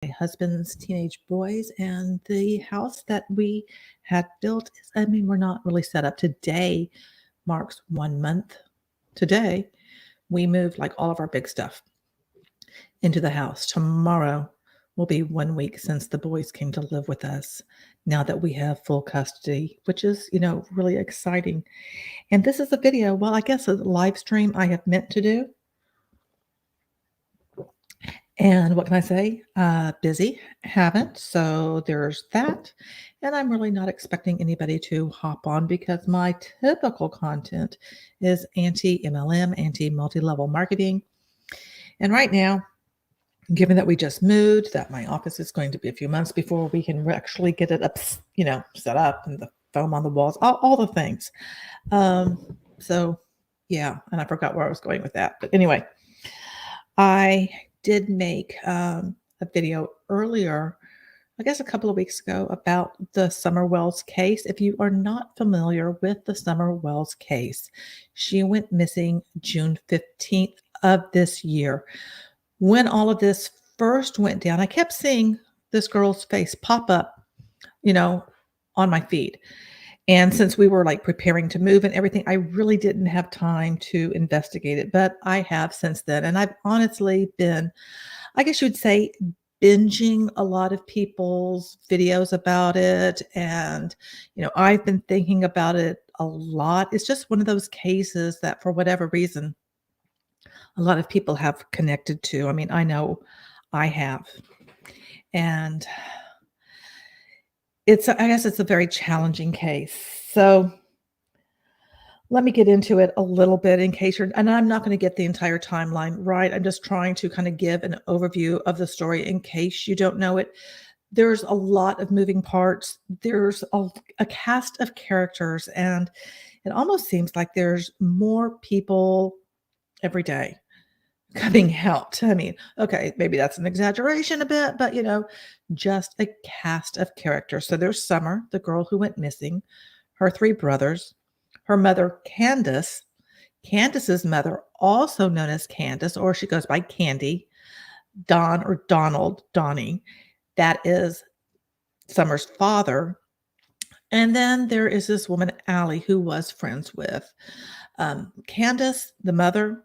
my husband's teenage boys, and the house that we had built is, I mean, we're not really set up. Today marks 1 month. Today, we moved like all of our big stuff into the house. Tomorrow will be 1 week since the boys came to live with us now that we have full custody, which is, really exciting. And this is a video, well, I guess a live stream I have meant to do. And what can I say? Busy, haven't. So there's that. And I'm really not expecting anybody to hop on because my typical content is anti MLM, anti multi level marketing. And right now, given that we just moved, that my office is going to be a few months before we can actually get it up, set up and the foam on the walls, all the things. So, yeah. And I forgot where I was going with that. But anyway, I did make a video earlier, I guess a couple of weeks ago, about the Summer Wells case. If you are not familiar with the Summer Wells case, she went missing June 15th of this year. When all of this first went down, I kept seeing this girl's face pop up, on my feed. And since we were like preparing to move and everything, I really didn't have time to investigate it, but I have since then. And I've honestly been, I guess you would say, binging a lot of people's videos about it. And, I've been thinking about it a lot. It's just one of those cases that for whatever reason, a lot of people have connected to. I mean, I know I have. And I guess it's a very challenging case. So let me get into it a little bit and I'm not going to get the entire timeline right. I'm just trying to kind of give an overview of the story in case you don't know it. There's a lot of moving parts. There's a cast of characters, and it almost seems like there's more people every day coming out. I mean, okay, maybe that's an exaggeration a bit, but just a cast of characters. So there's Summer, the girl who went missing, her three brothers, her mother, Candus, Candus's mother, also known as Candus, or she goes by Candy, Don or Donald, Donnie, that is Summer's father. And then there is this woman, Allie, who was friends with Candus, the mother,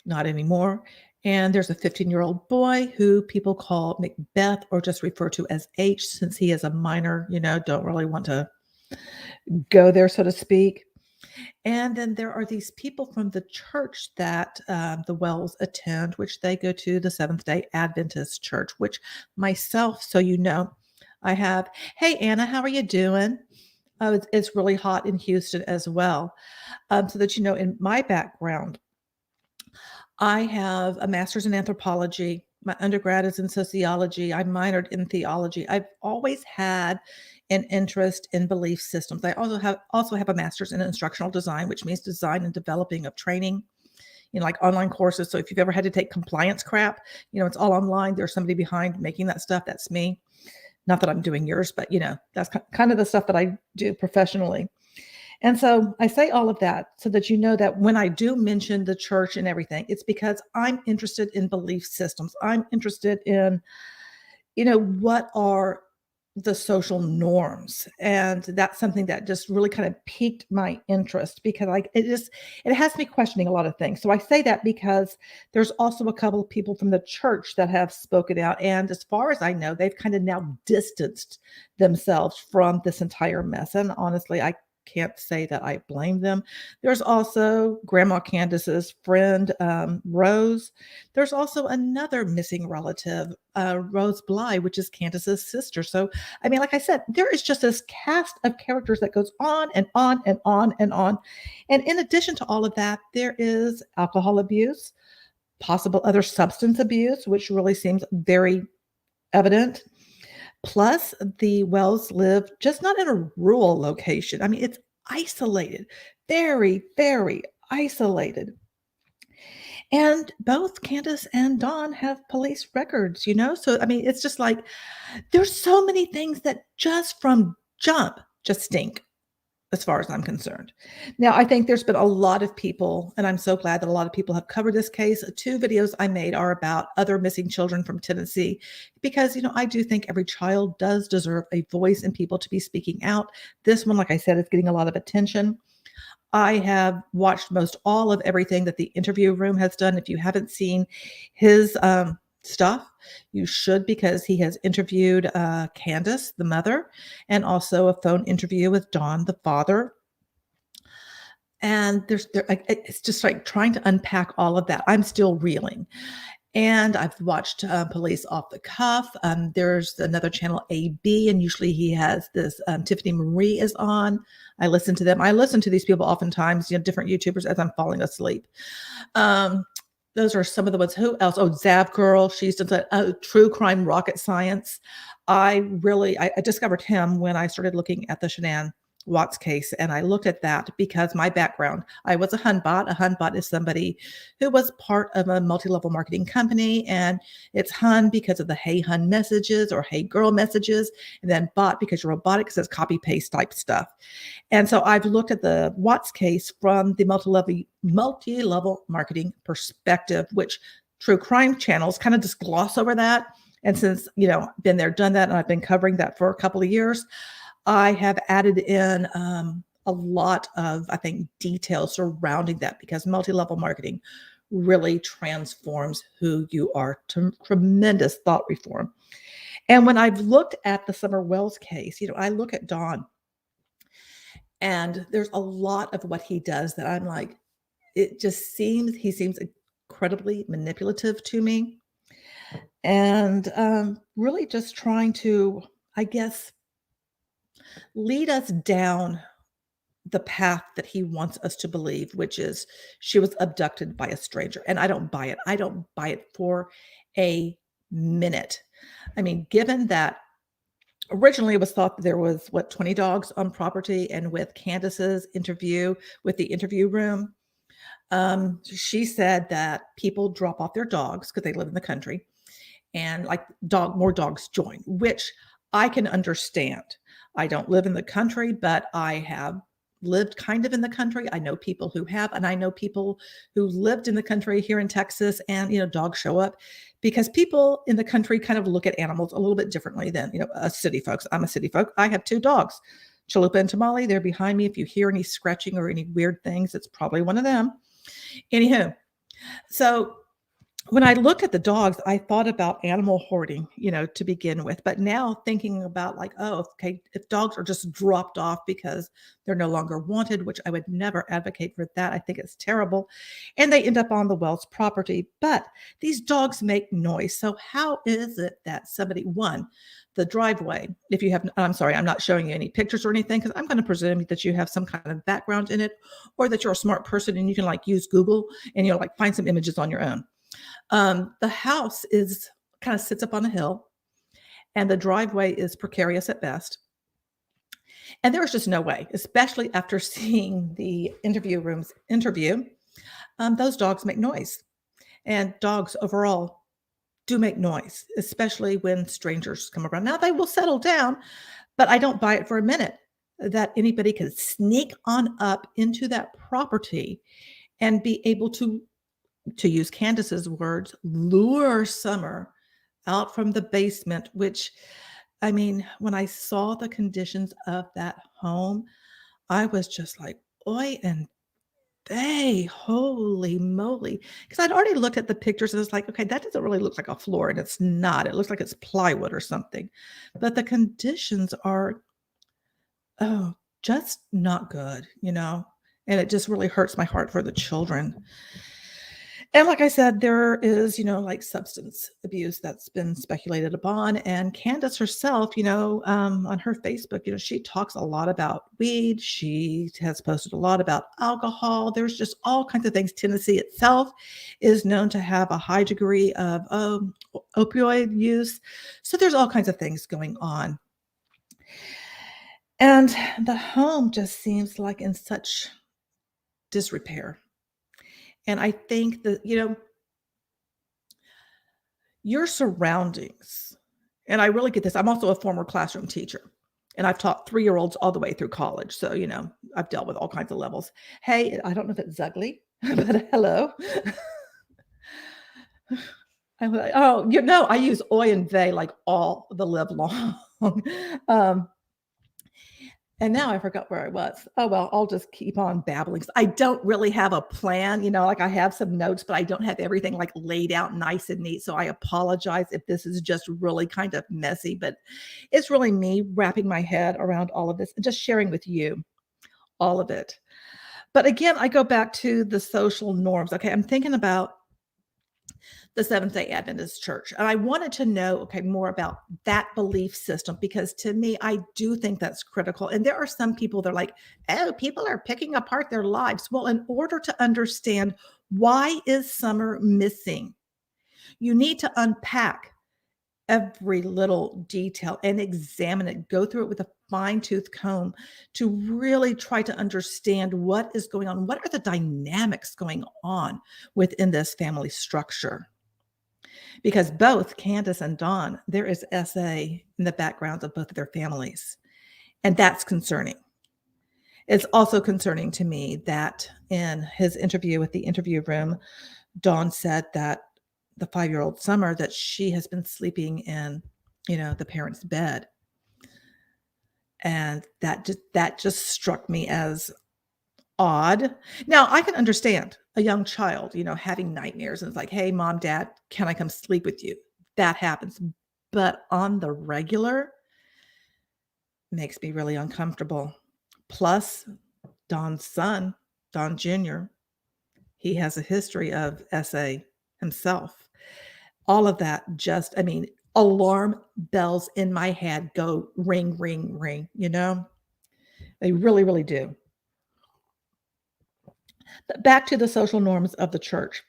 not anymore. And there's a 15-year-old boy who people call Macbeth or just refer to as H since he is a minor, don't really want to go there, so to speak. And then there are these people from the church that the Wells attend, which they go to the Seventh-day Adventist Church, which myself, so I have. Hey, Anna, how are you doing? Oh, it's really hot in Houston as well. So that in my background, I have a master's in anthropology. My undergrad is in sociology. I minored in theology. I've always had an interest in belief systems. I also have a master's in instructional design, which means design and developing of training, like online courses. So if you've ever had to take compliance crap, it's all online. There's somebody behind making that stuff. That's me. Not that I'm doing yours, but that's kind of the stuff that I do professionally. And so I say all of that so that that when I do mention the church and everything, it's because I'm interested in belief systems. I'm interested in, what are the social norms. And that's something that just really kind of piqued my interest because it has me questioning a lot of things. So I say that because there's also a couple of people from the church that have spoken out. And as far as I know, they've kind of now distanced themselves from this entire mess. And honestly, I can't say that I blame them. There's also Grandma Candus's friend, Rose. There's also another missing relative, Rose Bly, which is Candus's sister. So, I mean, like I said, there is just this cast of characters that goes on and on and on and on. And in addition to all of that, there is alcohol abuse, possible other substance abuse, which really seems very evident. Plus, the Wells live just not in a rural location. I mean, it's isolated, very, very isolated. And both Candace and Dawn have police records, So, I mean, it's just like there's so many things that just from jump just stink. as far as I'm concerned. Now, I think there's been a lot of people, and I'm so glad that a lot of people have covered this case. 2 videos I made are about other missing children from Tennessee because, I do think every child does deserve a voice and people to be speaking out. This one, like I said, is getting a lot of attention. I have watched most all of everything that the Interview Room has done. If you haven't seen his stuff, you should, because he has interviewed Candus, the mother, and also a phone interview with Don, the father. And it's just like trying to unpack all of that. I'm still reeling. And I've watched Police Off the Cuff. There's another channel, AB, and usually he has this Tiffany Marie is on. I listen to them. I listen to these people oftentimes, different YouTubers as I'm falling asleep. Those are some of the ones. Who else? Oh, Zav Girl. She's done True Crime Rocket Science. I discovered him when I started looking at the Shanann Watts case. And I looked at that because my background, I was a Hunbot. A Hunbot is somebody who was part of a multi-level marketing company. And it's Hun because of the Hey Hun messages or Hey Girl messages. And then bot because you're robotic because it's copy paste type stuff. And so I've looked at the Watts case from the multi-level marketing perspective, which true crime channels kind of just gloss over that. And since, been there, done that, and I've been covering that for a couple of years, I have added in a lot of, I think, details surrounding that because multi-level marketing really transforms who you are. Tremendous thought reform. And when I've looked at the Summer Wells case, I look at Don, and there's a lot of what he does that I'm like, he seems incredibly manipulative to me. And really just trying to, I guess, lead us down the path that he wants us to believe, which is she was abducted by a stranger. And I don't buy it. I don't buy it for a minute. I mean, given that originally it was thought that there was 20 dogs on property, and with Candus's interview with the Interview Room, she said that people drop off their dogs because they live in the country, and like more dogs join, which I can understand. I don't live in the country, but I have lived kind of in the country. I know people who have, and I know people who lived in the country here in Texas, and dogs show up because people in the country kind of look at animals a little bit differently than us city folks. I'm a city folk. I have 2 dogs, Chalupa and Tamale. They're behind me. If you hear any scratching or any weird things, it's probably one of them. Anywho, so when I looked at the dogs, I thought about animal hoarding, to begin with. But now thinking about like, oh, okay, if dogs are just dropped off because they're no longer wanted, which I would never advocate for that. I think it's terrible. And they end up on the Wells property. But these dogs make noise. So how is it that the driveway, if you have, I'm sorry, I'm not showing you any pictures or anything, because I'm going to presume that you have some kind of background in it, or that you're a smart person and you can like use Google and, find some images on your own. The house kind of sits up on a hill, and the driveway is precarious at best. And there was just no way, especially after seeing the Interview Room's interview, those dogs make noise. And dogs overall do make noise, especially when strangers come around. Now they will settle down, but I don't buy it for a minute that anybody could sneak on up into that property and be able to use Candus's words, lure Summer out from the basement, which, I mean, when I saw the conditions of that home, I was just like, oy and bay, holy moly. Because I'd already looked at the pictures and it's like, okay, that doesn't really look like a floor, and it's not. It looks like it's plywood or something. But the conditions are, just not good, and it just really hurts my heart for the children. And like I said, there is, like substance abuse that's been speculated upon. And Candus herself, on her Facebook, she talks a lot about weed. She has posted a lot about alcohol. There's just all kinds of things. Tennessee itself is known to have a high degree of opioid use. So there's all kinds of things going on. And the home just seems like in such disrepair. And I think that, your surroundings, and I really get this. I'm also a former classroom teacher. And I've taught 3-year-olds all the way through college. So, I've dealt with all kinds of levels. Hey, I don't know if it's ugly, but hello. I'm like, oh, I use oi and they like all the live long. um, and now I forgot where I was. Oh, well, I'll just keep on babbling. I don't really have a plan, like I have some notes, but I don't have everything like laid out nice and neat. So I apologize if this is just really kind of messy, but it's really me wrapping my head around all of this and just sharing with you all of it. But again, I go back to the social norms. Okay, I'm thinking about the Seventh-day Adventist Church. And I wanted to know, more about that belief system, because to me, I do think that's critical. And there are some people that are like, oh, people are picking apart their lives. Well, in order to understand why is summer missing, you need to unpack every little detail and examine it, go through it with a fine-tooth comb to really try to understand what is going on. What are the dynamics going on within this family structure? Because both Candus and Dawn, there is SA in the backgrounds of both of their families. And that's concerning. It's also concerning to me that in his interview with the interview room, Dawn said that the 5-year-old Summer, that she has been sleeping in, the parents' bed. And that just struck me as odd. Now, I can understand a young child, having nightmares and it's like, hey, mom, dad, can I come sleep with you? That happens. But on the regular, makes me really uncomfortable. Plus, Don's son, Don Jr., he has a history of SA himself. All of that alarm bells in my head go ring, ring, ring, They really, really do. But back to the social norms of the church.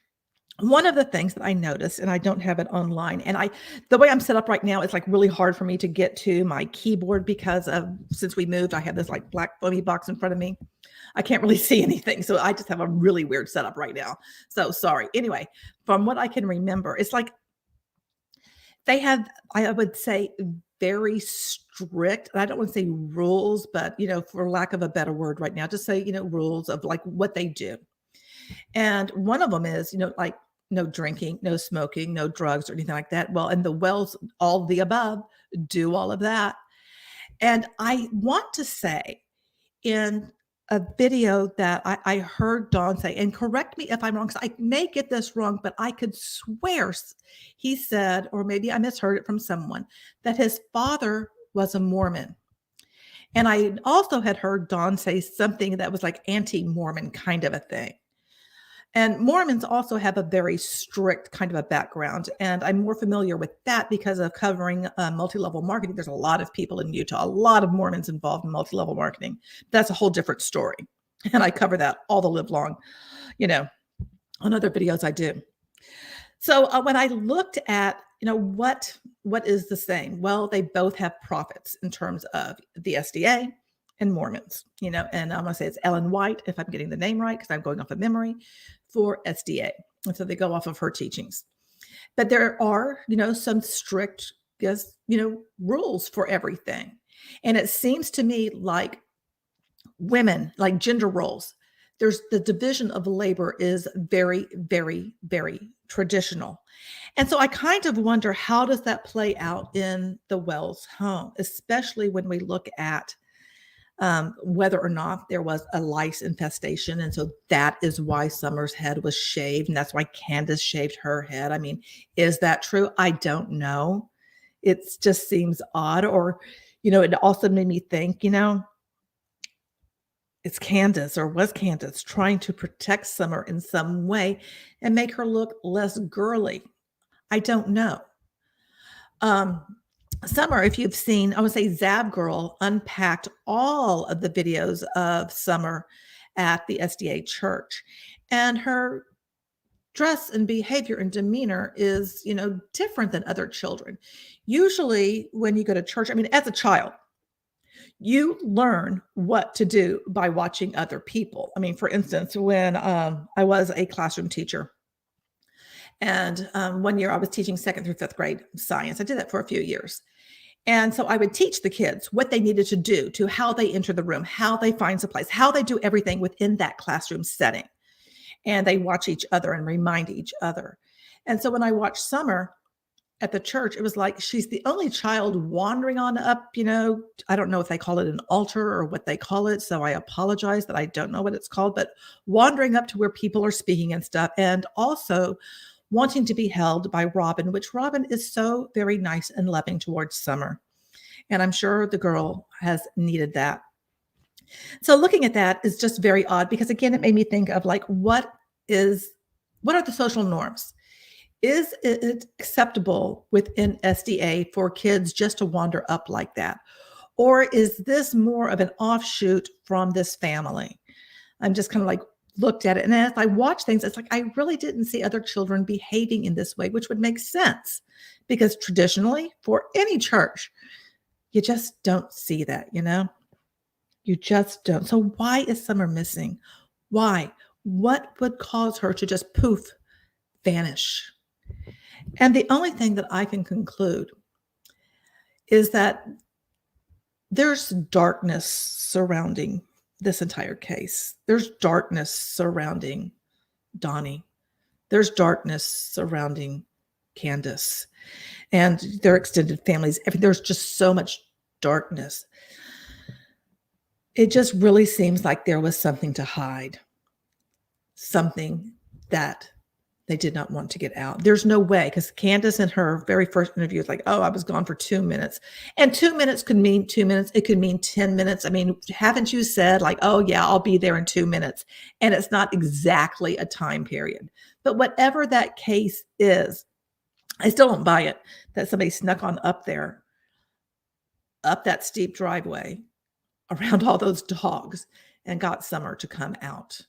One of the things that I noticed, and I don't have it online, and the way I'm set up right now, it's like really hard for me to get to my keyboard because since we moved, I have this like black foamy box in front of me. I can't really see anything. So I just have a really weird setup right now. So sorry. Anyway, from what I can remember, it's like they have, I would say, very strict, and I don't want to say rules, but, for lack of a better word right now, just say, rules of like what they do. And one of them is, like no drinking, no smoking, no drugs or anything like that. Well, and the Wells, all the above, do all of that. And I want to say in a video that I heard Dawn say, and correct me if I'm wrong, because I may get this wrong, but I could swear he said, or maybe I misheard it from someone, that his father was a Mormon. And I also had heard Dawn say something that was like anti-Mormon kind of a thing. And Mormons also have a very strict kind of a background. And I'm more familiar with that because of covering multi-level marketing. There's a lot of people in Utah, a lot of Mormons involved in multi-level marketing. That's a whole different story. And I cover that all the live long, on other videos I do. So when I looked at, what is the same? Well, they both have prophets in terms of the SDA and Mormons, and I'm going to say it's Ellen White, if I'm getting the name right, because I'm going off of memory, for SDA. And so they go off of her teachings. But there are, some strict, rules for everything. And it seems to me like women, like gender roles, there's the division of labor is very, very, very traditional. And so I kind of wonder, how does that play out in the Wells home, especially when we look at whether or not there was a lice infestation. And so that is why Summer's head was shaved. And that's why Candus shaved her head. I mean, is that true? I don't know. It just seems odd. Or, it also made me think, it's Candus, or was Candus trying to protect Summer in some way and make her look less girly? I don't know. Summer, if you've seen, I would say Zab Girl unpacked all of the videos of Summer at the SDA church, and her dress and behavior and demeanor is, different than other children. Usually when you go to church, as a child, you learn what to do by watching other people. For instance, when I was a classroom teacher, and one year I was teaching 2nd through 5th grade science. I did that for a few years. And so I would teach the kids what they needed to do, to how they enter the room, how they find supplies, how they do everything within that classroom setting. And they watch each other and remind each other. And so when I watched Summer at the church, it was like she's the only child wandering on up, I don't know if they call it an altar or what they call it. So I apologize that I don't know what it's called, but wandering up to where people are speaking and stuff. And also wanting to be held by Robin, which Robin is so very nice and loving towards Summer. And I'm sure the girl has needed that. So looking at that is just very odd because, again, it made me think of like, what are the social norms? Is it acceptable within SDA for kids just to wander up like that? Or is this more of an offshoot from this family? I'm just kind of like looked at it. And as I watch things, it's like I really didn't see other children behaving in this way, which would make sense because traditionally for any church, you just don't see that, You just don't. So why is Summer missing? Why? What would cause her to just poof, vanish? And the only thing that I can conclude is that there's darkness surrounding this entire case. There's darkness surrounding Donnie. There's darkness surrounding Candus and their extended families. There's just so much darkness. It just really seems like there was something to hide, something that they did not want to get out. There's no way, because Candus in her very first interview was like, oh, I was gone for 2 minutes. And 2 minutes could mean 2 minutes. It could mean 10 minutes. I mean, haven't you said like, oh yeah, I'll be there in 2 minutes. And it's not exactly a time period. But whatever that case is, I still don't buy it that somebody snuck on up there, up that steep driveway around all those dogs and got Summer to come out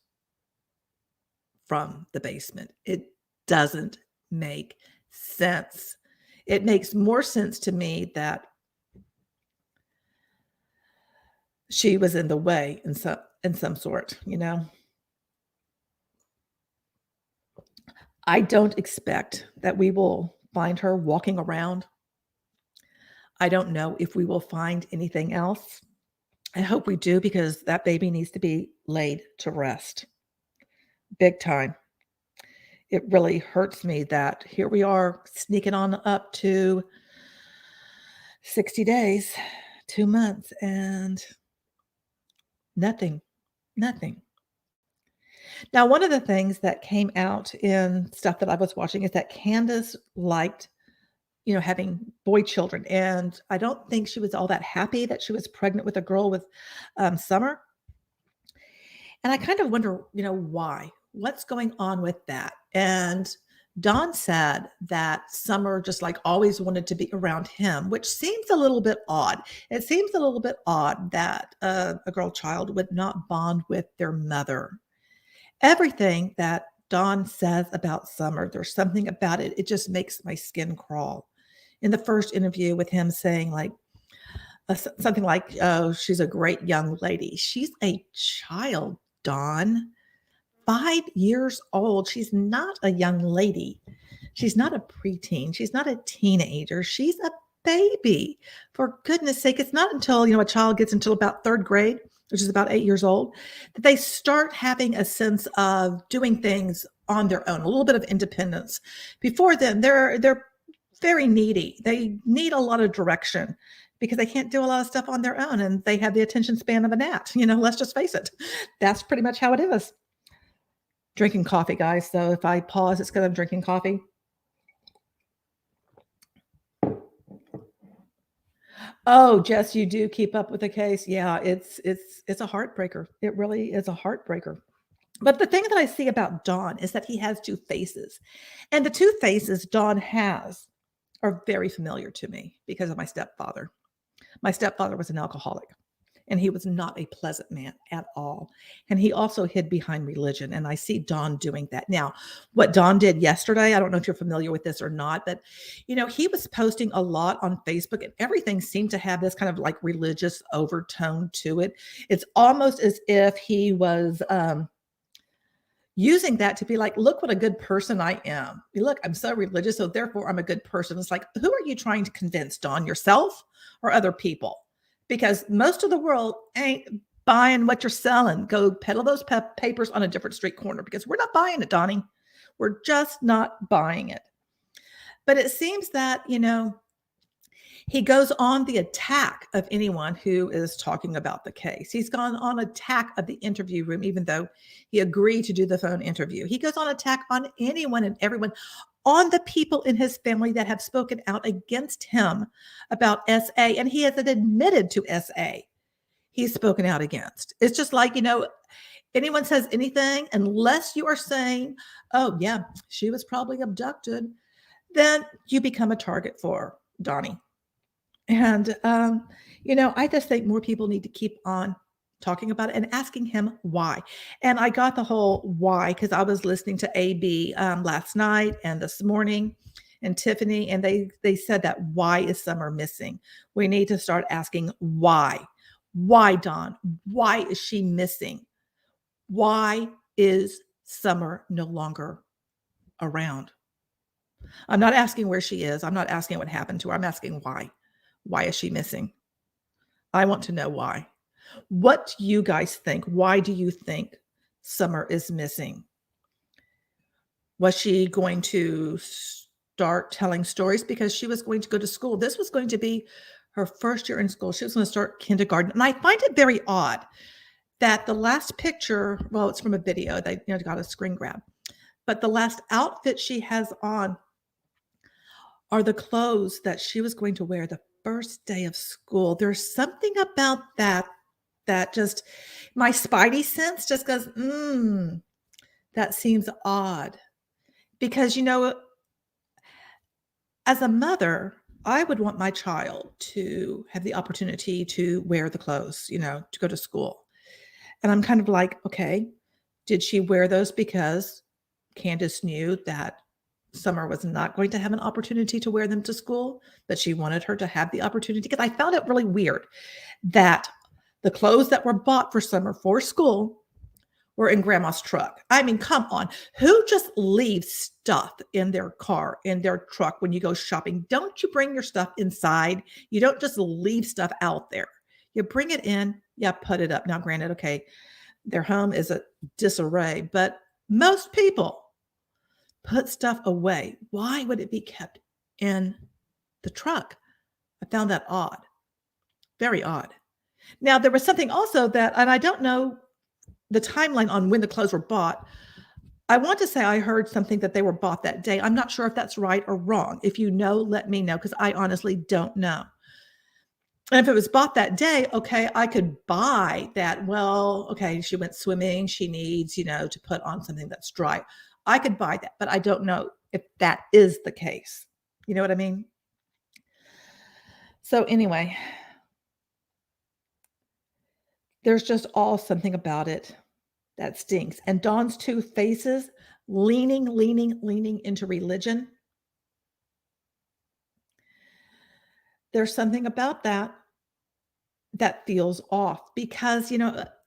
from the basement. It doesn't make sense. It makes more sense to me that she was in the way in some sort, I don't expect that we will find her walking around. I don't know if we will find anything else. I hope we do, because that baby needs to be laid to rest. Big time. It really hurts me that here we are sneaking on up to 60 days, 2 months, and nothing. Now, one of the things that came out in stuff that I was watching is that Candus liked, having boy children. And I don't think she was all that happy that she was pregnant with a girl with Summer. And I kind of wonder, why? What's going on with that? And Dawn said that Summer just like always wanted to be around him, which seems a little bit odd. It seems a little bit odd that a girl child would not bond with their mother. Everything that Dawn says about Summer, there's something about it. It just makes my skin crawl. In the first interview with him saying like, something like, oh, she's a great young lady. She's a child, Dawn. 5 years old. She's not a young lady. She's not a preteen. She's not a teenager. She's a baby. For goodness sake, it's not until, a child gets until about 3rd grade, which is about 8 years old, that they start having a sense of doing things on their own, a little bit of independence. Before then, they're very needy. They need a lot of direction because they can't do a lot of stuff on their own, and they have the attention span of a gnat. Let's just face it. That's pretty much how it is. Drinking coffee, guys. So if I pause, it's because I'm drinking coffee. Oh, Jess, you do keep up with the case. Yeah, it's a heartbreaker. It really is a heartbreaker. But the thing that I see about Dawn is that he has 2 faces. And the 2 faces Dawn has are very familiar to me because of my stepfather. My stepfather was an alcoholic. And he was not a pleasant man at all. And he also hid behind religion. And I see Dawn doing that. Now, what Dawn did yesterday, I don't know if you're familiar with this or not, but, he was posting a lot on Facebook, and everything seemed to have this kind of like religious overtone to it. It's almost as if he was using that to be like, look what a good person I am. Look, I'm so religious, so therefore I'm a good person. It's like, who are you trying to convince, Dawn? Yourself? or other people, because most of the world ain't buying what you're selling. Go peddle those papers on a different street corner, because we're not buying it, Donnie. We're just not buying it. But it seems that, he goes on the attack of anyone who is talking about the case. He's gone on attack of the interview room, even though he agreed to do the phone interview. He goes on attack on anyone and everyone, on the people in his family that have spoken out against him about SA. And he hasn't admitted to SA. He's spoken out against. It's just like, anyone says anything, unless you are saying, oh, yeah, she was probably abducted, then you become a target for Donnie. And, I just think more people need to keep on talking about it and asking him why. And I got the whole why because I was listening to AB last night and this morning and Tiffany, and they said that why is Summer missing? We need to start asking why. Why, Dawn? Why is she missing? Why is Summer no longer around? I'm not asking where she is. I'm not asking what happened to her. I'm asking why. Why is she missing? I want to know why. What do you guys think? Why do you think Summer is missing? Was she going to start telling stories because she was going to go to school? This was going to be her first year in school. She was going to start kindergarten. And I find it very odd that the last picture, well, it's from a video. They got a screen grab. But the last outfit she has on are the clothes that she was going to wear the first day of school. There's something about that just, my spidey sense just goes, that seems odd. Because, as a mother, I would want my child to have the opportunity to wear the clothes, to go to school. And I'm kind of like, okay, did she wear those because Candus knew that Summer was not going to have an opportunity to wear them to school, but she wanted her to have the opportunity? Because I found it really weird that the clothes that were bought for Summer for school were in Grandma's truck. I mean, come on. Who just leaves stuff in their car, in their truck when you go shopping? Don't you bring your stuff inside? You don't just leave stuff out there. You bring it in, put it up. Now, granted, okay, their home is a disarray, but most people put stuff away. Why would it be kept in the truck? I found that odd. Very odd. Now, there was something also that, and I don't know the timeline on when the clothes were bought. I want to say I heard something that they were bought that day. I'm not sure if that's right or wrong. If you know, let me know, because I honestly don't know. And if it was bought that day, okay, I could buy that. Well, okay, she went swimming. She needs, to put on something that's dry. I could buy that, but I don't know if that is the case. You know what I mean? So anyway, there's just all something about it that stinks. And Dawn's two faces leaning into religion. There's something about that feels off, because,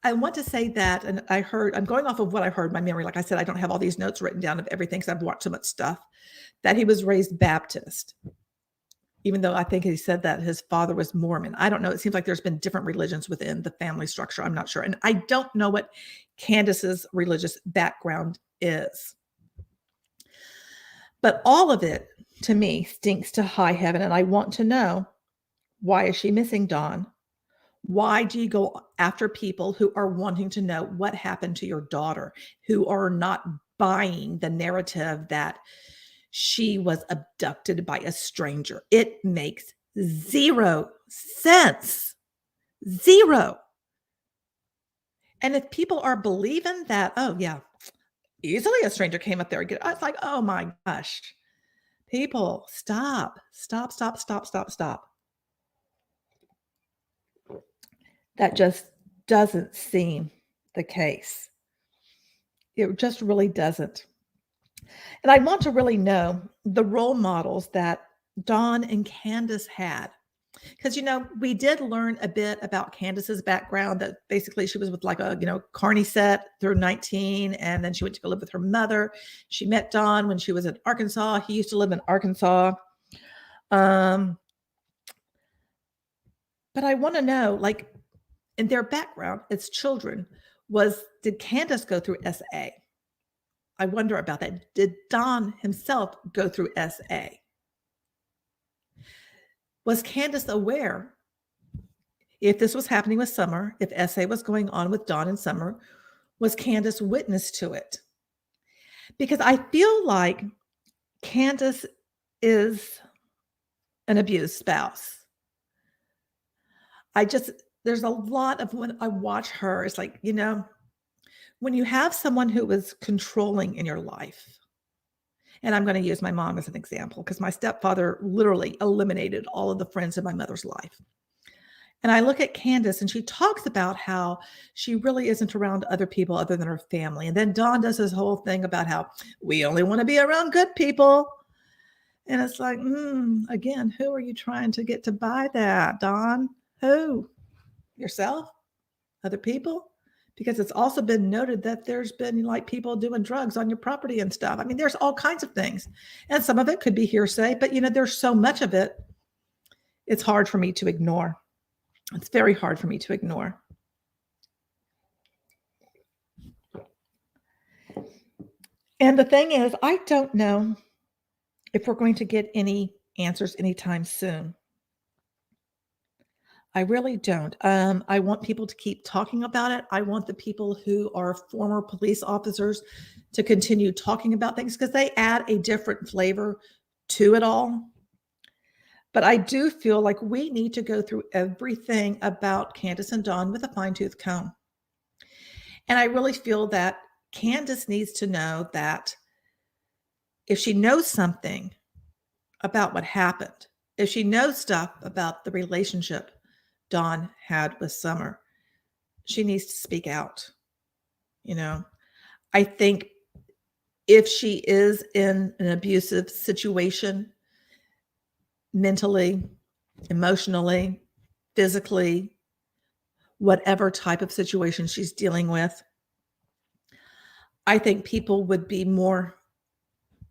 I want to say that, and I'm going off of what I heard, my memory. Like I said, I don't have all these notes written down of everything because I've watched so much stuff, that he was raised Baptist, even though I think he said that his father was Mormon. I don't know. It seems like there's been different religions within the family structure. I'm not sure. And I don't know what Candus's religious background is. But all of it, to me, stinks to high heaven. And I want to know, why is she missing, Dawn? Why do you go after people who are wanting to know what happened to your daughter, who are not buying the narrative that she was abducted by a stranger? It makes zero sense. Zero. And if people are believing that, oh, yeah, easily a stranger came up there. It's like, oh my gosh. People, stop. That just doesn't seem the case. It just really doesn't. And I want to really know the role models that Dawn and Candus had. Because, we did learn a bit about Candus's background, that basically she was with like a, carny set through 19. And then she went to go live with her mother. She met Dawn when she was in Arkansas. He used to live in Arkansas. But I want to know, like, in their background as children, did Candus go through SA? I wonder about that. Did Don himself go through SA? Was Candus aware if this was happening with Summer, if SA was going on with Don and Summer? Was Candus witness to it? Because I feel like Candus is an abused spouse. There's a lot of when I watch her, it's like, when you have someone who is controlling in your life, and I'm going to use my mom as an example because my stepfather literally eliminated all of the friends in my mother's life. And I look at Candus and she talks about how she really isn't around other people other than her family. And then Don does this whole thing about how we only want to be around good people. And it's like, again, who are you trying to get to buy that, Don? Who? Yourself? Other people? Because it's also been noted that there's been like people doing drugs on your property and stuff. I mean, there's all kinds of things. And some of it could be hearsay, but there's so much of it. It's hard for me to ignore. It's very hard for me to ignore. And the thing is, I don't know if we're going to get any answers anytime soon. I really don't. I want people to keep talking about it. I want the people who are former police officers to continue talking about things because they add a different flavor to it all. But I do feel like we need to go through everything about Candus and Don with a fine-tooth comb. And I really feel that Candus needs to know that if she knows something about what happened, if she knows stuff about the relationship Don had with Summer, she needs to speak out. I think if she is in an abusive situation, mentally, emotionally, physically, whatever type of situation she's dealing with, I think people would be more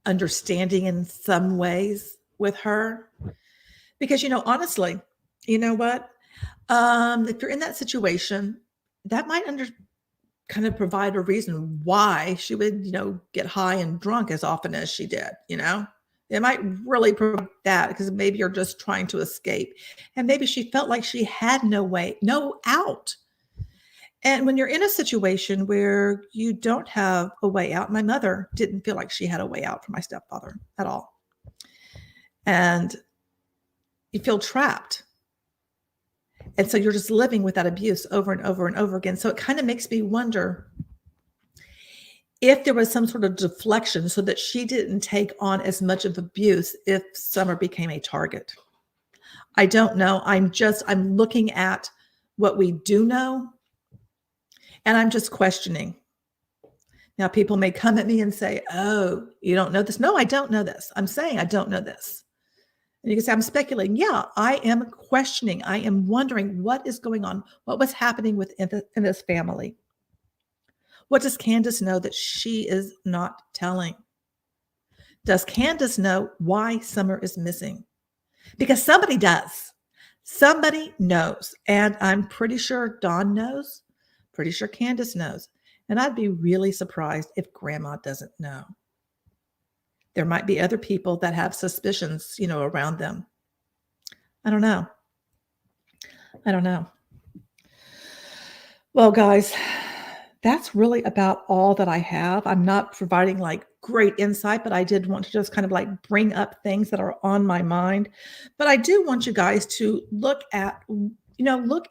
understanding in some ways with her. Because, honestly, you know what? If you're in that situation, that might kind of provide a reason why she would, get high and drunk as often as she did, It might really provide that because maybe you're just trying to escape. And maybe she felt like she had no out. And when you're in a situation where you don't have a way out, my mother didn't feel like she had a way out for my stepfather at all. And you feel trapped. And so you're just living with that abuse over and over and over again. So it kind of makes me wonder if there was some sort of deflection so that she didn't take on as much of abuse if Summer became a target. I don't know. I'm looking at what we do know, and I'm just questioning. Now, people may come at me and say, oh, you don't know this. No, I don't know this. I'm saying I don't know this. And you can say, I'm speculating. Yeah, I am questioning. I am wondering what is going on. What was happening in this family? What does Candus know that she is not telling? Does Candus know why Summer is missing? Because somebody does. Somebody knows. And I'm pretty sure Dawn knows. Pretty sure Candus knows. And I'd be really surprised if Grandma doesn't know. There might be other people that have suspicions, around them. I don't know. Well, guys, that's really about all that I have. I'm not providing like great insight, but I did want to just kind of like bring up things that are on my mind. But I do want you guys to look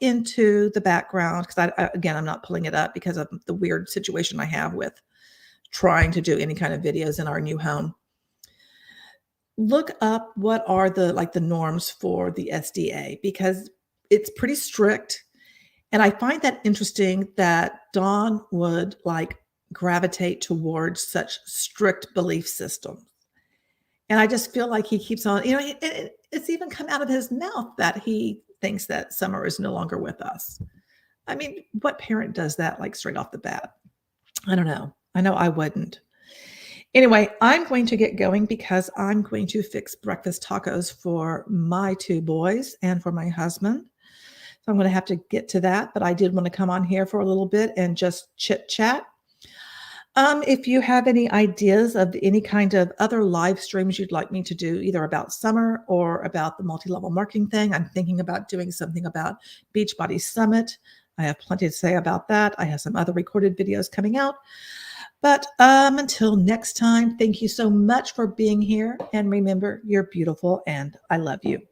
into the background because I'm not pulling it up because of the weird situation I have with trying to do any kind of videos in our new home. Look up what are the norms for the SDA because it's pretty strict. And I find that interesting that Dawn would gravitate towards such strict belief systems. And I just feel like he keeps on, it's even come out of his mouth that he thinks that Summer is no longer with us. I mean, what parent does that straight off the bat? I don't know. I know I wouldn't. Anyway, I'm going to get going because I'm going to fix breakfast tacos for my two boys and for my husband. So I'm going to have to get to that, but I did want to come on here for a little bit and just chit chat. If you have any ideas of any kind of other live streams you'd like me to do, either about summer or about the multi-level marketing thing, I'm thinking about doing something about Beachbody Summit. I have plenty to say about that. I have some other recorded videos coming out. But until next time, thank you so much for being here. And remember, you're beautiful and I love you.